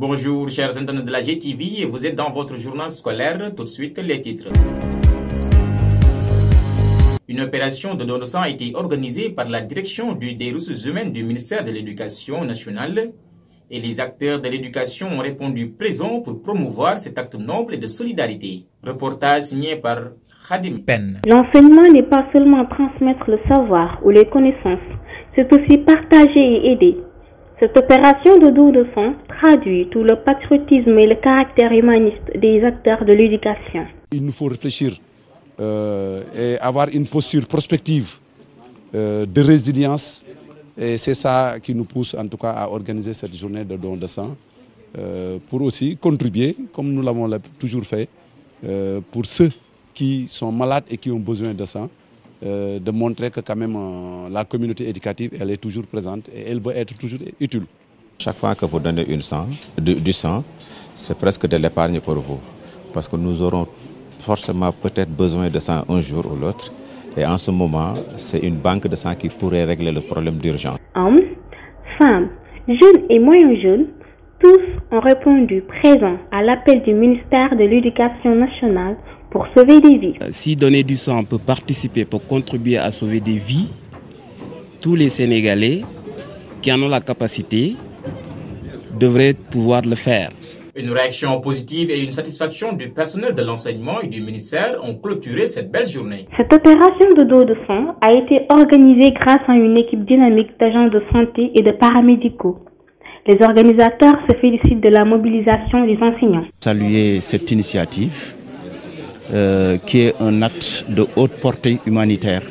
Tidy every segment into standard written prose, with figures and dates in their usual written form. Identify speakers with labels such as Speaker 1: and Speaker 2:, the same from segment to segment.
Speaker 1: Bonjour chers internautes de la GTV, vous êtes dans votre journal scolaire, tout de suite les titres. Une opération de don de sang a été organisée par la direction des ressources humaines du ministère de l'Éducation nationale et les acteurs de l'éducation ont répondu présents pour promouvoir cet acte noble de solidarité. Reportage signé par Khadim Pen.
Speaker 2: L'enseignement n'est pas seulement transmettre le savoir ou les connaissances, c'est aussi partager et aider. Cette opération de don de sang traduit tout le patriotisme et le caractère humaniste des acteurs de l'éducation.
Speaker 3: Il nous faut réfléchir et avoir une posture prospective de résilience. Et c'est ça qui nous pousse en tout cas à organiser cette journée de don de sang pour aussi contribuer, comme nous l'avons toujours fait, pour ceux qui sont malades et qui ont besoin de sang, de montrer que quand même la communauté éducative elle est toujours présente et elle veut être toujours utile.
Speaker 4: Chaque fois que vous donnez du sang, c'est presque de l'épargne pour vous. Parce que nous aurons forcément peut-être besoin de sang un jour ou l'autre. Et en ce moment, c'est une banque de sang qui pourrait régler le problème d'urgence.
Speaker 2: Hommes, femmes, jeunes et moyens jeunes, tous ont répondu présents à l'appel du ministère de l'Éducation nationale pour sauver des vies.
Speaker 5: Si donner du sang peut participer, pour contribuer à sauver des vies, tous les Sénégalais qui en ont la capacité devraient pouvoir le faire.
Speaker 1: Une réaction positive et une satisfaction du personnel de l'enseignement et du ministère ont clôturé cette belle journée.
Speaker 2: Cette opération de don de sang a été organisée grâce à une équipe dynamique d'agents de santé et de paramédicaux. Les organisateurs se félicitent de la mobilisation des enseignants.
Speaker 6: Saluer cette initiative qui est un acte de haute portée humanitaire,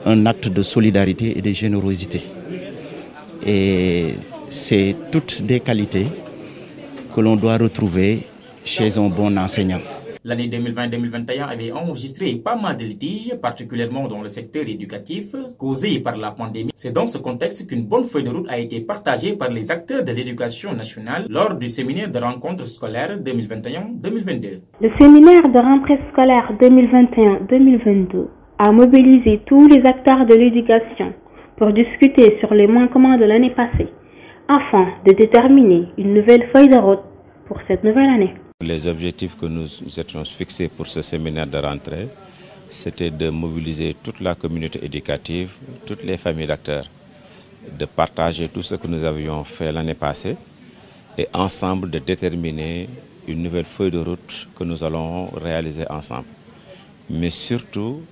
Speaker 6: un acte de solidarité et de générosité. Et c'est toutes des qualités que l'on doit retrouver chez un bon enseignant.
Speaker 1: L'année 2020-2021 avait enregistré pas mal de litiges, particulièrement dans le secteur éducatif, causés par la pandémie. C'est dans ce contexte qu'une bonne feuille de route a été partagée par les acteurs de l'éducation nationale lors du séminaire de rencontre scolaire 2021-2022.
Speaker 2: Le séminaire de rentrée scolaire 2021-2022 a mobilisé tous les acteurs de l'éducation pour discuter sur les manquements de l'année passée, afin de déterminer une nouvelle feuille de route pour cette nouvelle année.
Speaker 4: Les objectifs que nous étions fixés pour ce séminaire de rentrée, c'était de mobiliser toute la communauté éducative, toutes les familles d'acteurs, de partager tout ce que nous avions fait l'année passée et ensemble de déterminer une nouvelle feuille de route que nous allons réaliser ensemble. Mais surtout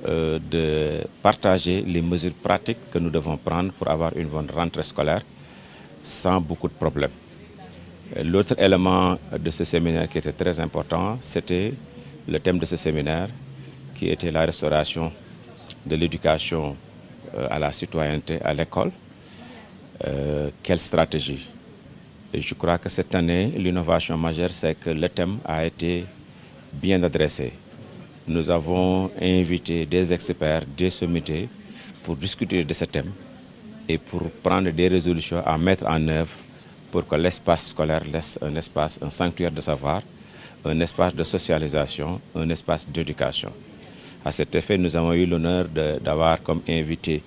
Speaker 4: de partager les mesures pratiques que nous devons prendre pour avoir une bonne rentrée scolaire sans beaucoup de problèmes. L'autre élément de ce séminaire qui était très important, c'était le thème de ce séminaire qui était la restauration de l'éducation à la citoyenneté à l'école. Quelle stratégie? Et je crois que cette année, l'innovation majeure, c'est que le thème a été bien adressé. Nous avons invité des experts, des sommités pour discuter de ce thème et pour prendre des résolutions à mettre en œuvre pour que l'espace scolaire laisse un espace, un sanctuaire de savoir, un espace de socialisation, un espace d'éducation. À cet effet, nous avons eu l'honneur d'avoir comme invité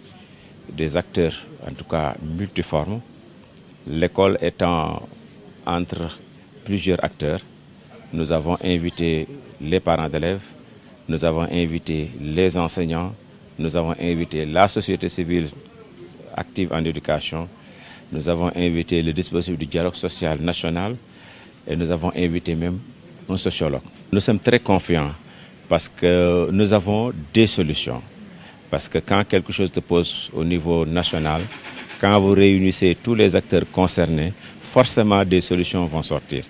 Speaker 4: des acteurs, en tout cas multiformes, l'école étant entre plusieurs acteurs. Nous avons invité les parents d'élèves, nous avons invité les enseignants, nous avons invité la société civile active en éducation, nous avons invité le dispositif du dialogue social national et nous avons invité même un sociologue. Nous sommes très confiants parce que nous avons des solutions. Parce que quand quelque chose se pose au niveau national, quand vous réunissez tous les acteurs concernés, forcément des solutions vont sortir.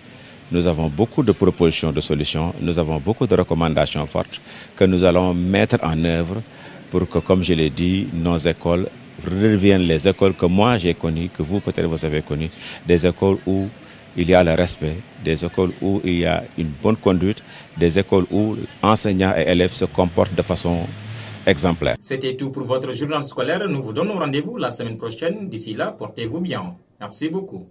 Speaker 4: Nous avons beaucoup de propositions de solutions, nous avons beaucoup de recommandations fortes que nous allons mettre en œuvre pour que, comme je l'ai dit, nos écoles redeviennent les écoles que moi j'ai connues, que vous peut-être vous avez connues, des écoles où il y a le respect, des écoles où il y a une bonne conduite, des écoles où enseignants et élèves se comportent de façon exemplaire.
Speaker 1: C'était tout pour votre journal scolaire. Nous vous donnons rendez-vous la semaine prochaine. D'ici là, portez-vous bien. Merci beaucoup.